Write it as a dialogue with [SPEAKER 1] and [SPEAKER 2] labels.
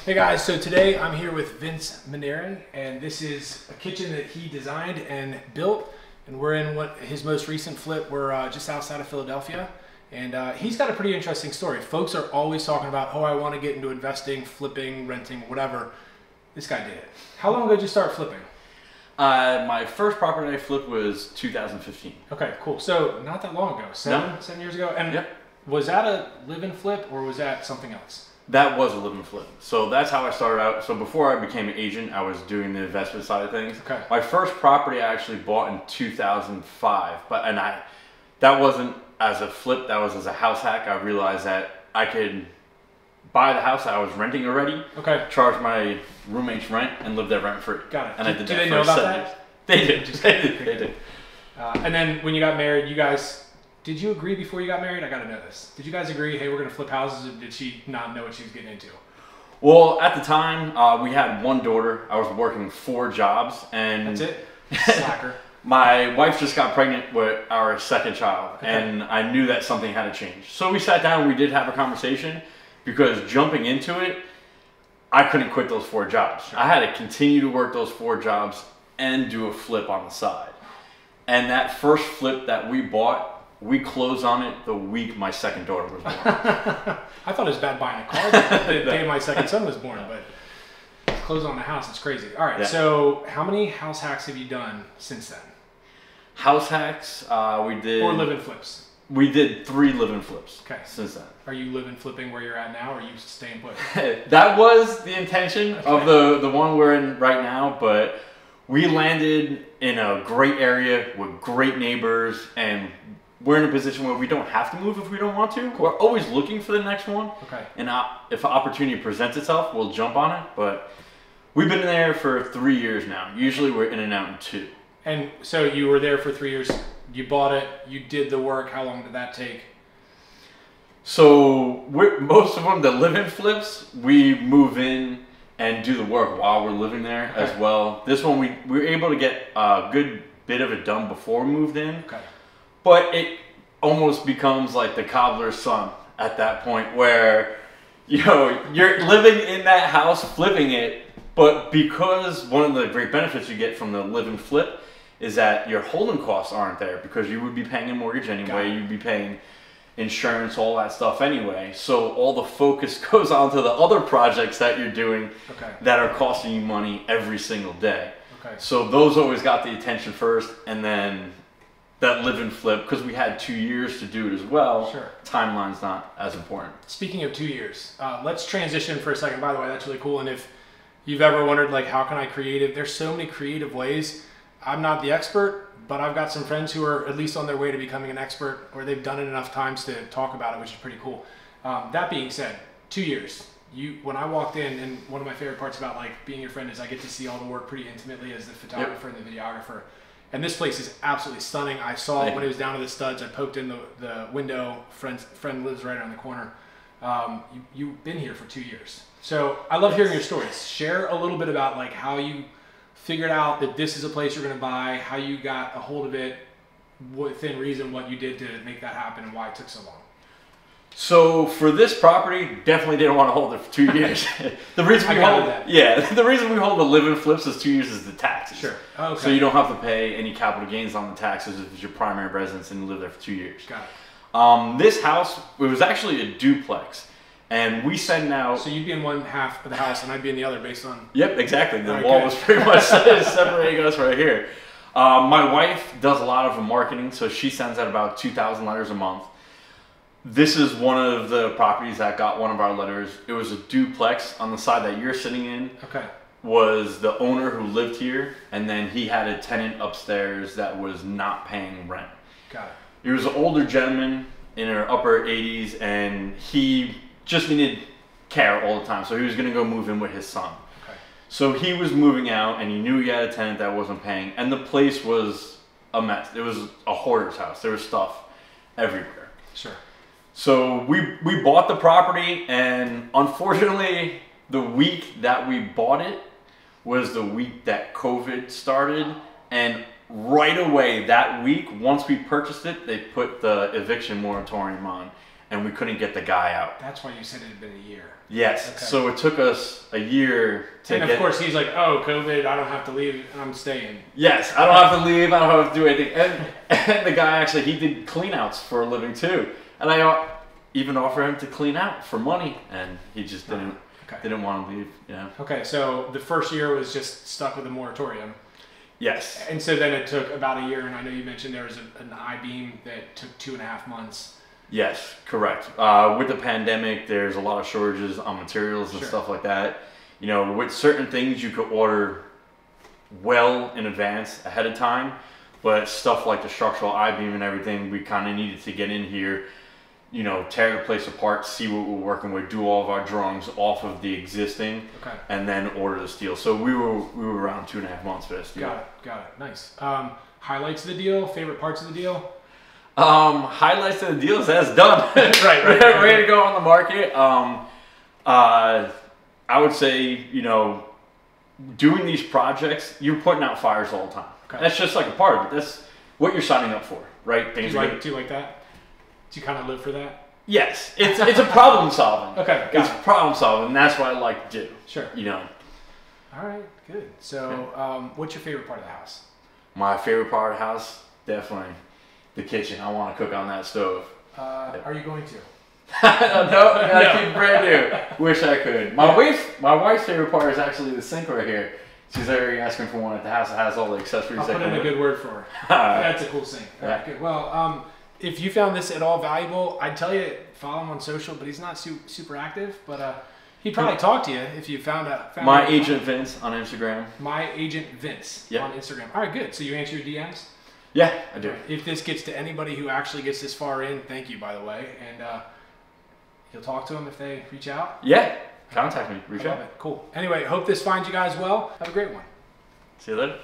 [SPEAKER 1] Hey guys, so today I'm here with Vince Minieri, and this is a kitchen that he designed and built, and we're in his most recent flip. We're just outside of Philadelphia, and he's got a pretty interesting story. Folks are always talking about, oh, I want to get into investing, flipping, renting, whatever. This guy did it. How long ago did you start flipping?
[SPEAKER 2] My first property I flipped was 2015.
[SPEAKER 1] Okay, cool. So not that long ago, seven years ago. And
[SPEAKER 2] yep.
[SPEAKER 1] Was that a live-in flip or was that something else?
[SPEAKER 2] That was a live-in flip. So that's how I started out. So before I became an agent, I was doing the investment side of things.
[SPEAKER 1] Okay.
[SPEAKER 2] My first property I actually bought in 2005, that wasn't as a flip, that was as a house hack. I realized that I could buy the house that I was renting already, charge my roommates rent, and live there rent-free.
[SPEAKER 1] Got it.
[SPEAKER 2] And I did
[SPEAKER 1] that
[SPEAKER 2] they
[SPEAKER 1] know about
[SPEAKER 2] 7
[SPEAKER 1] that?
[SPEAKER 2] years. They did. They did.
[SPEAKER 1] And then when you got married, you guys, did you agree before you got married? I got to know this. Did you guys agree, hey, we're going to flip houses, or did she not know what she was getting into?
[SPEAKER 2] Well, at the time, we had one daughter. I was working 4 jobs. And
[SPEAKER 1] that's it? Slacker.
[SPEAKER 2] My wife just got pregnant with our second child, and I knew that something had to change. So we sat down and we did have a conversation, because jumping into it, I couldn't quit those 4 jobs. Sure. I had to continue to work those 4 jobs and do a flip on the side. And that first flip that we bought, we closed on it the week my second daughter was born.
[SPEAKER 1] I thought it was bad buying a car the day my second son was born, but close on the house, it's crazy. All right, so how many house hacks have you done since then?
[SPEAKER 2] House hacks, we did...
[SPEAKER 1] Or live-in flips?
[SPEAKER 2] We did 3 live-in flips since then.
[SPEAKER 1] Are you live-in flipping where you're at now, or are you staying put?
[SPEAKER 2] That was the intention of the one we're in right now, but we landed in a great area with great neighbors, and we're in a position where we don't have to move if we don't want to. We're always looking for the next one. And if an opportunity presents itself, we'll jump on it. But we've been there for 3 years now. Usually we're in and out in 2. And
[SPEAKER 1] so you were there for 3 years. You bought it. You did the work. How long did that take?
[SPEAKER 2] So most of them, the live-in flips, we move in and do the work while we're living there as well. This one, we were able to get a good bit of it done before we moved in. But it almost becomes like the cobbler's son at that point, where, you know, you're living in that house, flipping it, but because one of the great benefits you get from the live and flip is that your holding costs aren't there, because you would be paying a mortgage anyway, you'd be paying insurance, all that stuff anyway. So all the focus goes on to the other projects that you're doing that are costing you money every single day. So those always got the attention first, and then that live and flip, because we had 2 years to do it as well. Timeline's not as important.
[SPEAKER 1] Speaking of 2 years, let's transition for a second. By the way, that's really cool. And if you've ever wondered, like, how can I creative? There's so many creative ways. I'm not the expert, but I've got some friends who are at least on their way to becoming an expert, or they've done it enough times to talk about it, which is pretty cool. That being said, 2 years. When I walked in, and one of my favorite parts about like being your friend is I get to see all the work pretty intimately as the photographer and the videographer. And this place is absolutely stunning. I saw it when it was down to the studs. I poked in the window. Friend lives right around the corner. You've been here for 2 years. So I love hearing your stories. Share a little bit about like how you figured out that this is a place you're going to buy, how you got a hold of it, within reason what you did to make that happen, and why it took so long.
[SPEAKER 2] So for this property, definitely didn't want to hold it for 2 years. The reason we the reason we hold the live-in flips as 2 years is the taxes. So you don't have to pay any capital gains on the taxes if it's your primary residence and you live there for 2 years. This house, it was actually a duplex, and we send out.
[SPEAKER 1] So you'd be in one half of the house, and I'd be in the other, based on.
[SPEAKER 2] Yep, exactly. The wall was pretty much separating us right here. My wife does a lot of the marketing, so she sends out about 2,000 letters a month. This is one of the properties that got one of our letters. It was a duplex. On the side that you're sitting in was the owner who lived here, and then he had a tenant upstairs that was not paying rent. He was an older gentleman in her upper 80s, and he just needed care all the time, so he was going to go move in with his son. So he was moving out, and he knew he had a tenant that wasn't paying, and the place was a mess. It was a hoarder's house. There was stuff everywhere. So we bought the property, and unfortunately, the week that we bought it was the week that COVID started, and right away that week, once we purchased it, they put the eviction moratorium on, and we couldn't get the guy out.
[SPEAKER 1] That's why you said it had been a year.
[SPEAKER 2] Yes.
[SPEAKER 1] Okay.
[SPEAKER 2] So it took us a year to
[SPEAKER 1] And of course he's like, oh, COVID, I don't have to leave, I'm staying.
[SPEAKER 2] Yes, I don't have to leave, I don't have to do anything. And the guy actually, he did clean outs for a living too. And I even offered him to clean out for money, and he just didn't want to leave. Yeah.
[SPEAKER 1] Okay, so the first year was just stuck with a moratorium.
[SPEAKER 2] Yes.
[SPEAKER 1] And so then it took about a year, and I know you mentioned there was an I-beam that took 2.5 months.
[SPEAKER 2] Yes, correct. With the pandemic, there's a lot of shortages on materials and stuff like that. You know, with certain things you could order well in advance, ahead of time, but stuff like the structural I-beam and everything, we kind of needed to get in here, you know, tear the place apart, see what we're working with, do all of our drawings off of the existing, and then order the steel. So we were around 2.5 months for this deal.
[SPEAKER 1] Got it. Nice. Highlights of the deal, favorite parts of the deal?
[SPEAKER 2] Highlights of the deal is that's done.
[SPEAKER 1] right.
[SPEAKER 2] Ready to go on the market. I would say, you know, doing these projects, you're putting out fires all the time. That's just like a part of it. That's what you're signing up for, right?
[SPEAKER 1] Do you like that? Do you kind of live for that?
[SPEAKER 2] Yes, it's a problem solving.
[SPEAKER 1] Okay,
[SPEAKER 2] it's problem solving, and that's what I like to do.
[SPEAKER 1] Sure.
[SPEAKER 2] You know.
[SPEAKER 1] All right, good. So, what's your favorite part of the house?
[SPEAKER 2] My favorite part of the house, definitely the kitchen. I want to cook on that stove.
[SPEAKER 1] Are you going to?
[SPEAKER 2] No, I gotta keep it brand new. Wish I could. My wife's favorite part is actually the sink right here. She's already asking for one at the house that has all the accessories.
[SPEAKER 1] I'll put in a good word for her. That's a cool sink. All right, good. Well, if you found this at all valuable, I'd tell you follow him on social, but he's not super active. But he'd probably talk to you if you found
[SPEAKER 2] my agent Vince on Instagram.
[SPEAKER 1] My agent Vince on Instagram. All right, good. So you answer your DMs?
[SPEAKER 2] Yeah, I do.
[SPEAKER 1] If this gets to anybody who actually gets this far in, thank you, by the way. And you'll talk to them if they reach out?
[SPEAKER 2] Yeah, contact me. Reach out.
[SPEAKER 1] Cool. Anyway, hope this finds you guys well. Have a great one.
[SPEAKER 2] See you later.